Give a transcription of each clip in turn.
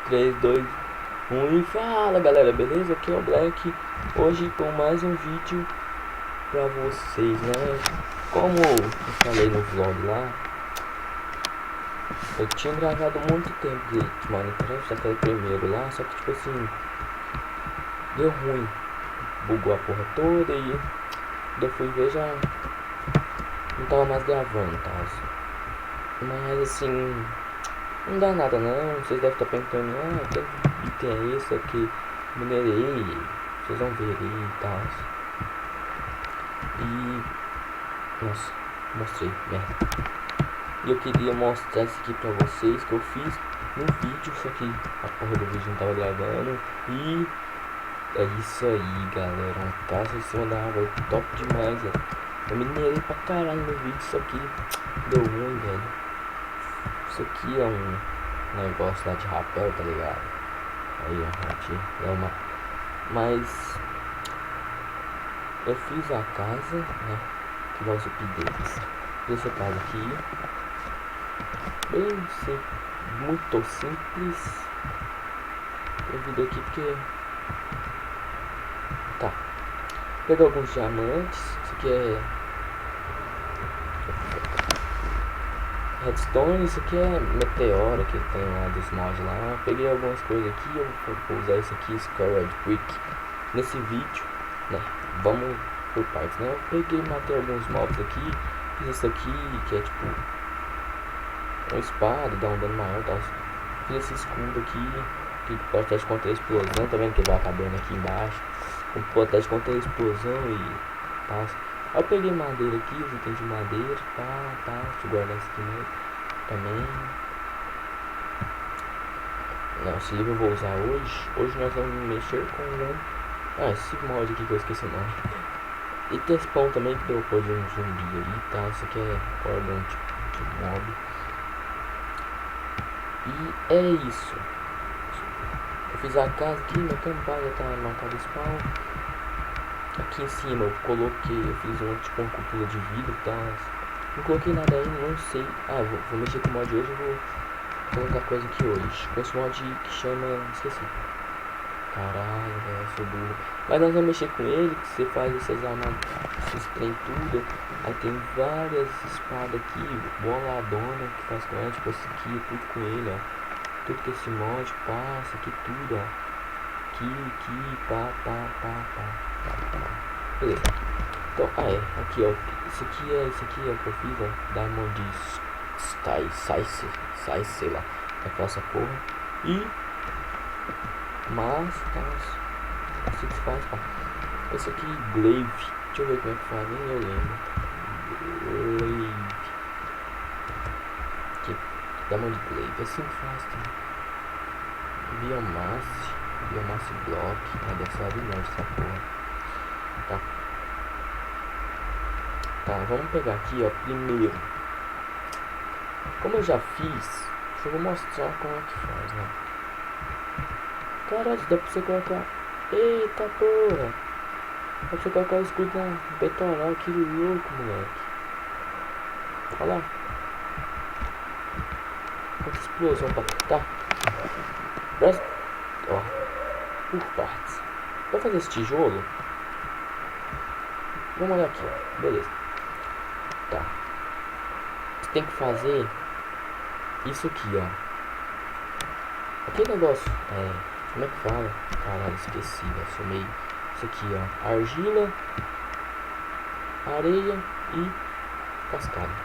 3, 2, 1 e fala galera, beleza? Aqui é o Black, hoje com mais um vídeo pra vocês, né? Como eu falei no vlog lá, eu tinha gravado muito tempo de Minecraft, aquele primeiro lá, só que tipo assim, deu ruim, bugou a porra toda e eu fui ver, já não tava mais gravando, tá? Mas assim, não dá nada não, vocês devem estar perguntando, que item é esse aqui? Minerei, vocês vão ver aí e tal. E, nossa, mostrei, merda. E eu queria mostrar isso aqui pra vocês, que eu fiz no vídeo, só que a porra do vídeo não tava gravando. E é isso aí, galera, uma casa em cima da árvore, top demais, velho. Eu minerei pra caralho no vídeo, só que deu ruim, velho. Isso aqui é um negócio lá de rapel, tá ligado? Aí a gente é uma... Mas eu fiz a casa, né? Que dá os updates. Fiz essa casa aqui. Bem simples, muito simples. Eu vi daqui porque... Tá. Peguei alguns diamantes. Isso aqui é... Redstone, isso aqui é meteora que tem lá dos mods lá. Peguei algumas coisas aqui, eu vou usar isso aqui, Scarred Brick, nesse vídeo, né? Vamos por partes, né? Eu peguei e matei alguns mobs aqui, fiz isso aqui, que é tipo uma espada, dá um dano maior, tá? Fiz esse escudo aqui, que protege contra a explosão, tá vendo que vai acabando aqui embaixo, protege contra a explosão e tal. Aí eu peguei madeira aqui, os itens de madeira, tá, deixa eu guardar isso aqui mesmo, também. Não, esse livro eu vou usar hoje. Hoje nós vamos mexer com esse mod aqui que eu esqueci o nome. E tem esse pão também que deu pôr de um zumbi aí, tá? Isso aqui é órgão de mob. E é isso. Eu fiz a casa aqui, meu campar já tá marcado spawn. Aqui em cima eu coloquei, eu fiz tipo uma cúpula de vidro e tal. Não coloquei nada aí, não sei. Vou mexer com o mod hoje, eu vou colocar coisa aqui hoje. Com esse mod que chama... esqueci. Caralho, velho, sou burro. Mas nós vamos mexer com ele, que você faz essas armas, esses trem tudo. Aí tem várias espadas aqui, boladona, que faz com ela, tipo esse aqui, tudo com ele, ó. Tudo que esse mod passa, aqui tudo, ó. Aqui, pá. Beleza. Então, aqui, ó. Isso aqui é o que eu fiz, ó. Diamond Sky, sei lá. Aquela essa porra. E... mas, tá. Assim que se faz, pá. Esse aqui, Glaive. Deixa eu ver como é que faz, nem eu lembro. Glaive. Aqui. Diamond Glaive. Assim que faz, tá. Biomasse block, deve ser habilidade essa porra. Tá, vamos pegar aqui, ó, primeiro. Como eu já fiz, eu vou mostrar como é que faz, né? Caralho, dá pra você colocar... Eita porra! Dá pra você colocar o escudo na peitoral, que louco, moleque. Olha lá. Quanta explosão, tá. Ó, por partes. Vai fazer esse tijolo? Vamos olhar aqui, ó. Beleza. Tá. Você tem que fazer isso aqui, ó. Aquele negócio, como é que fala? Caralho, esqueci, né? Sou meio... Isso aqui, ó. Argila, areia e cascalho.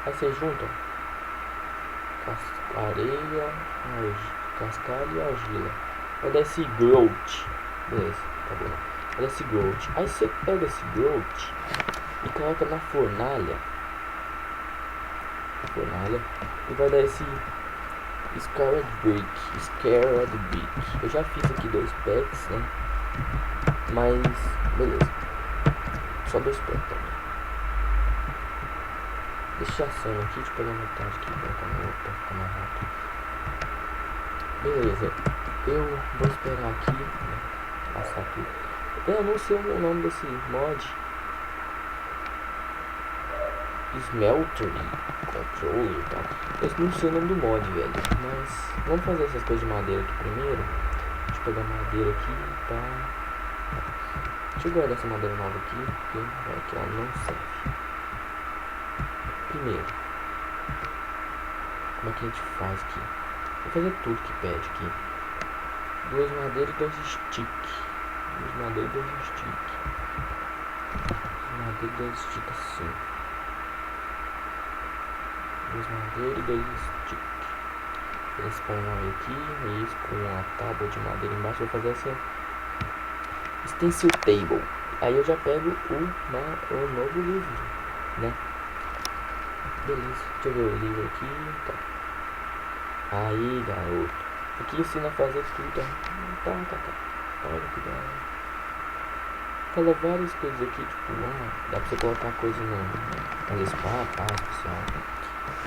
Aí você junta, ó. Areia, cascalho e argila. Vai dar esse growth. Beleza, tá bom. Vai dar esse growth. Aí você pega esse growth e coloca na fornalha. E vai dar esse Scarred Brick. Eu já fiz aqui 2 packs, né? Mas, beleza. Só 2 packs também. Deixa assim aqui, deixa eu pegar metade aqui pra ficar mais rápido. Beleza. Eu vou esperar aqui, né? Passar aqui. Eu não sei o nome desse mod. Smelter Controller e tal. Eu não sei o nome do mod, velho. Mas vamos fazer essas coisas de madeira aqui primeiro. Deixa eu pegar madeira aqui, tá? Deixa eu guardar essa madeira nova aqui, porque vai que ela não serve. Primeiro, como é que a gente faz aqui? Vou fazer tudo que pede aqui. 2 madeiras e 2 sticks. 2 madeiras e 2 sticks. 2 madeiras e 2 sticks assim. 2 madeiras e 2 sticks. Esse painel aqui, e isso com a tábua de madeira embaixo. Vou fazer essa stencil table. Aí eu já pego o novo livro, né? Beleza, deixa eu ver o livro aqui. Tá. Aí, garoto. Aqui ensina a fazer tudo. Tá. Olha que da hora. Fala várias coisas aqui, tipo, dá pra você colocar coisa no pá, pessoal.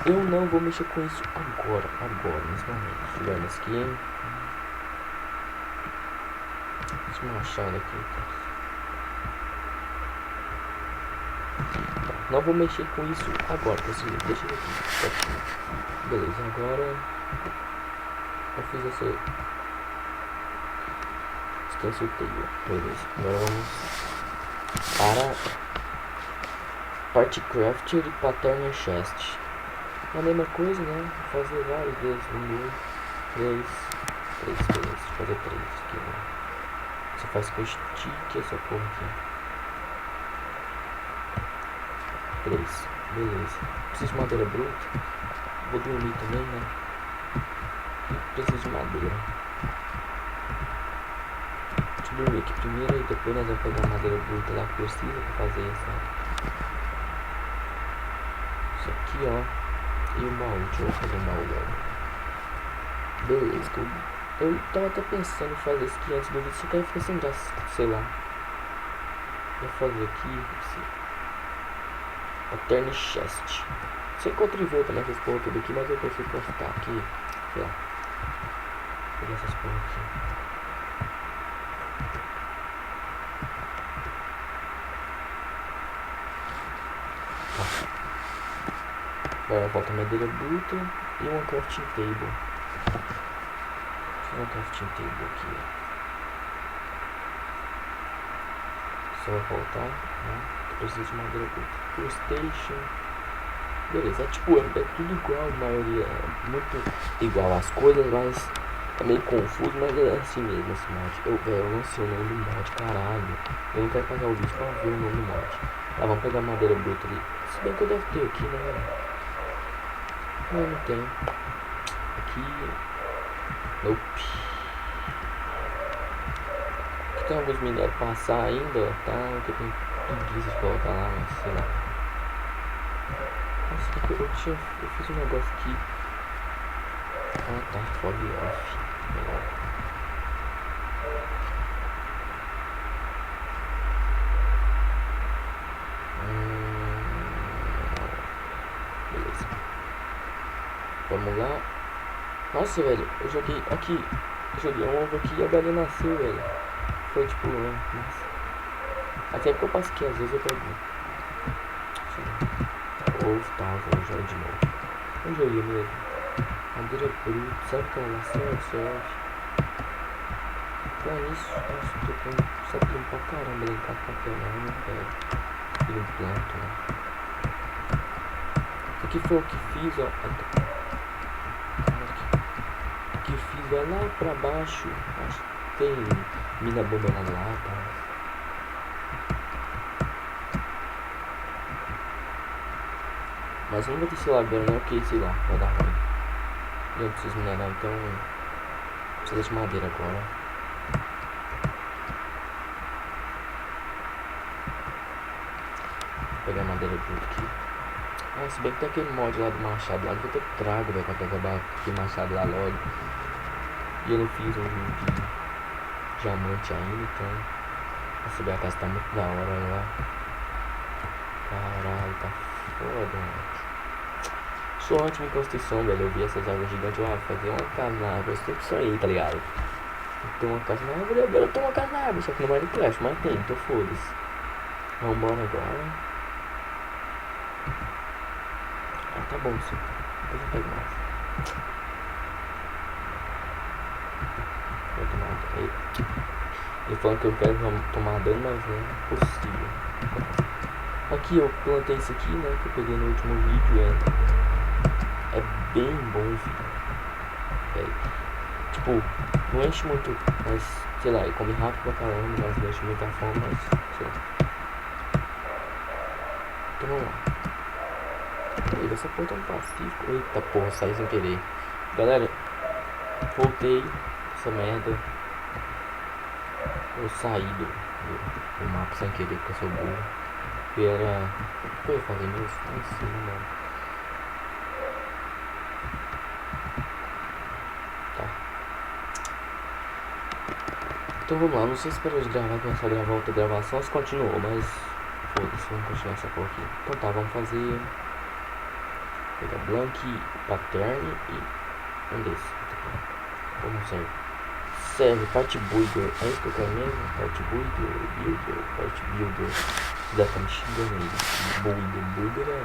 Eu não vou mexer com isso agora, nesse momento. Tirando aqui. Esse machado aqui, tá. Não vou mexer com isso agora, pessoal. Deixa ele aqui. Beleza, agora eu fiz essa stencil table. Beleza, agora vamos para Partycraft e Pattern Chest. A mesma coisa, né? Vou fazer vários desses. 1, 2, 3, beleza. Deixa eu fazer 3 aqui, né? Você faz com stick essa porra aqui. 3, beleza. Preciso de madeira bruta. Vou dormir também, né? E preciso de madeira. Deixa eu dormir aqui primeiro e depois nós vamos pegar a madeira bruta lá que precisa pra fazer isso aqui, ó. E o baú, deixa eu fazer um baú logo. Beleza, eu tava até pensando em fazer isso aqui antes do vídeo, só que aí fica sem graça, sei lá. Vou fazer aqui, Pattern Chest. Você encontra em volta nessas porra tudo aqui, mas eu prefiro postar aqui, sei lá. Vou pegar essas porra aqui. Tá. Agora falta madeira bruta e uma crafting table. Uma crafting table aqui, ó. Só vai faltar, né? Preciso de madeira bruta. Station. Beleza, é tipo, é tudo igual, a maioria é muito igual as coisas, mas é meio confuso, mas é assim mesmo esse mod. Eu lancei o nome do mod, caralho. Eu não quero pagar o vídeo pra ver o nome do mod. Tá, vamos pegar madeira bruta ali. Se bem que eu devo ter aqui, né? Não tem. Aqui. Nope. Aqui tem alguns minérios pra passar ainda, tá? Que eu tenho preguiça de colocar lá, mas sei lá. Nossa, eu fiz um negócio aqui. Ah tá, fog off. Legal. Beleza. Vamos lá. Nossa, velho, eu joguei aqui. Joguei um ovo aqui e a galinha nasceu, velho. Foi tipo, nossa. Até que eu passo aqui, às vezes eu pego. Ovo, tá, vou jogar de novo. Eu joguei mesmo. Madeira bruta, sabe que ela serve? Pra isso, nossa, tô com sapinho pra caramba lá em casa pra pegar, eu não pego. E não planto, né? Isso aqui foi o que fiz, ó. O que fiz vai lá pra baixo. Acho que tem mina abandonada lá, tá? Mas não vou descer lá agora não, porque sei lá, vai dar ruim. Eu preciso minerar, então preciso de madeira agora. Vou pegar madeira bruta aqui. Ah, se bem que tem aquele mod lá do machado lá, que eu até trago, velho, pra pegar aquele machado lá logo. E eu não fiz um de diamante ainda, então essa minha casa tá muito da hora lá. Caralho, tá foda, mano. Sou ótimo em construção, velho. Eu vi essas árvores gigantes, eu vou fazer uma casa na árvore. Eu sempre sonhei, tá ligado? Tem uma casa na árvore, agora eu tenho uma casa na árvore. Só que no Minecraft, mas tem, então foda-se. Vambora agora. Tá bom, sim. Depois eu pego mais. Vou tomar. Ele falando que eu quero tomar dano, mas não é possível. Aqui eu plantei isso aqui, né? Que eu peguei no último vídeo. É bem bonzinho. Tipo, não enche muito, mas sei lá, ele come rápido pra caramba, mas não enche muita fome, mas sei lá. Então vamos lá. Essa porra tá no Pacífico. Eita porra, saí sem querer. Galera, voltei essa merda. Eu saí do mapa sem querer porque eu sou burro. E era. O que eu ia fazer mesmo? Não sei, mano. Tá. Então vamos lá, não sei se parou de gravar, começar a gravar outra gravação, se continuou, mas foda-se, vamos continuar essa porra aqui. Então tá, vamos fazer. Pegar Blank, Pattern e um desses. Como serve? Serve Part Builder, é isso que eu quero mesmo? Part Builder, Part Builder. Já tá me xingando aí. Builder é.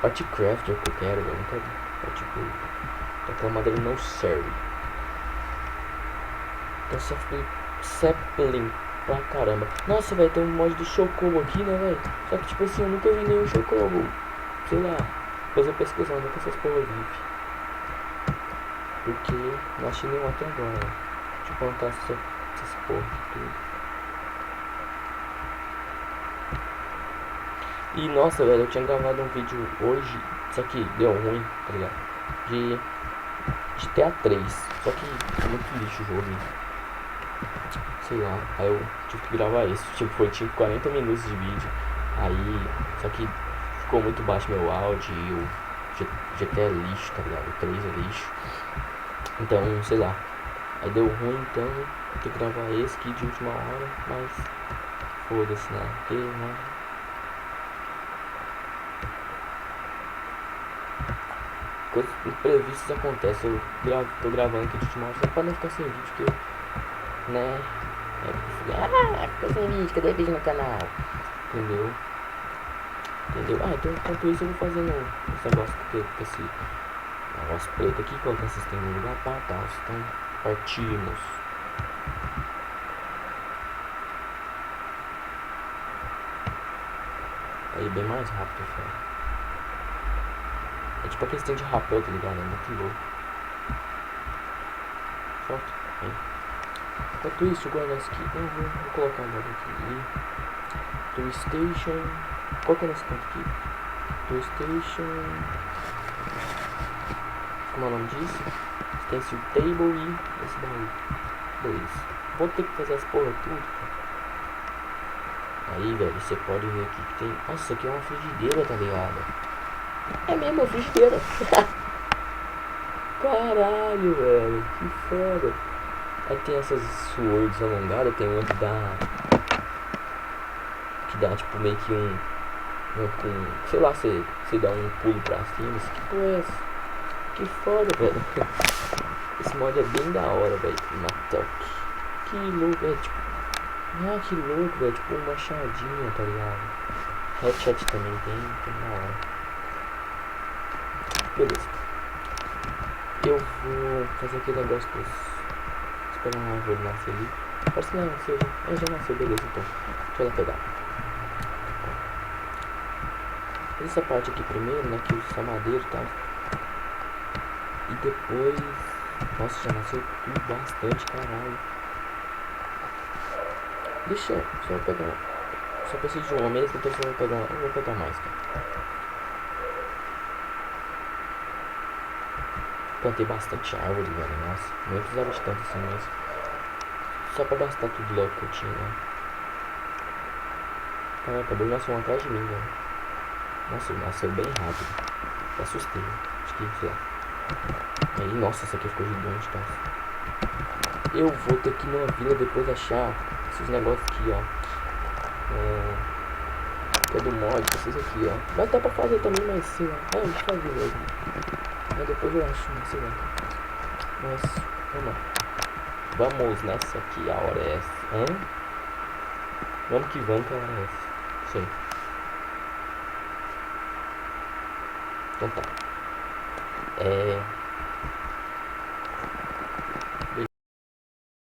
Part Crafter que eu quero, eu não quero Part Builder. Então aquela madeira não serve. Então Sapling pra caramba. Nossa, velho, tem um mod do Chocobo aqui, né, velho? Só que tipo assim, eu nunca vi nenhum Chocobo. Sei lá. Depois eu pesquisando com essas porras VIP. Porque não achei nenhum até agora. Deixa eu plantar essas porras tudo. E nossa, velho, eu tinha gravado um vídeo hoje. Só que deu ruim, tá ligado? De GTA 3. Só que é muito lixo o jogo. Sei lá. Aí eu tive que gravar isso. Tipo, tinha 40 minutos de vídeo. Aí. Só que ficou muito baixo meu áudio e o GT é lixo, tá ligado? O 3 é lixo. Então, sei lá. Aí deu ruim, então vou ter que gravar esse aqui de última hora. Mas foda-se, né? Porque, né? Coisas imprevistas acontecem. Eu tô gravando aqui de última hora só pra não ficar sem vídeo, porque, né? Fica sem vídeo, cadê vídeo no canal? Entendeu? Ah, então enquanto isso eu vou fazendo esse negócio com esse negócio preto aqui, colocar esse sistema no lugar para tal. Então partimos. Aí bem mais rápido, cara. É tipo aquele sistema de rapel, tá ligado? É muito louco. Forte. Enquanto isso, eu guardo esse aqui. Eu vou colocar logo aqui. PlayStation. Qual que é nesse canto aqui? PlayStation. Como é o nome disso? Stencil Table e esse baú. Beleza. Vou ter que fazer as porra tudo, cara. Aí, velho, você pode ver aqui que tem. Nossa, isso aqui é uma frigideira, tá ligado? É mesmo, uma frigideira. Caralho, velho. Que foda. Aí tem essas swords alongadas, tem uma que dá tipo meio que um sei lá, você dá um pulo pra cima. Que porra é essa? Que foda, velho. Esse mod é bem da hora, velho. Matok. Que louco, velho. Tipo, que louco, velho. Tipo um machadinho, tá ligado? Headshot também tem da hora. Beleza. Eu vou fazer aquele negócio com esperar uma árvore nascer ali. Parece que não nasceu, já nasceu, beleza, então. Deixa eu lá pegar. Essa parte aqui primeiro, né, que usa madeira e tal. E depois... Nossa, já nasceu tudo bastante, caralho. Deixa eu só pegar... Só preciso de uma mesmo, então eu vou pegar mais, cara. Plantei bastante árvore, velho, nossa. Nem precisava de tanto assim, mas... Só pra gastar tudo logo que eu tinha, né. Caralho, acabou de nascer um atrás de mim, velho. Nossa, nasceu bem rápido. Eu assustei. Acho que, sei lá. Aí, nossa, essa aqui ficou gigante, tá? Eu vou ter que ir numa vila depois achar esses negócios aqui, ó. Que é do mod, esses aqui, ó. Vai dar pra fazer também, mas sei lá. Eu vou fazer mesmo. Aí depois eu acho, sei lá. Mas, vamos lá. Vamos nessa aqui, a hora é essa. Vamos que a hora é essa. Sei. Então tá.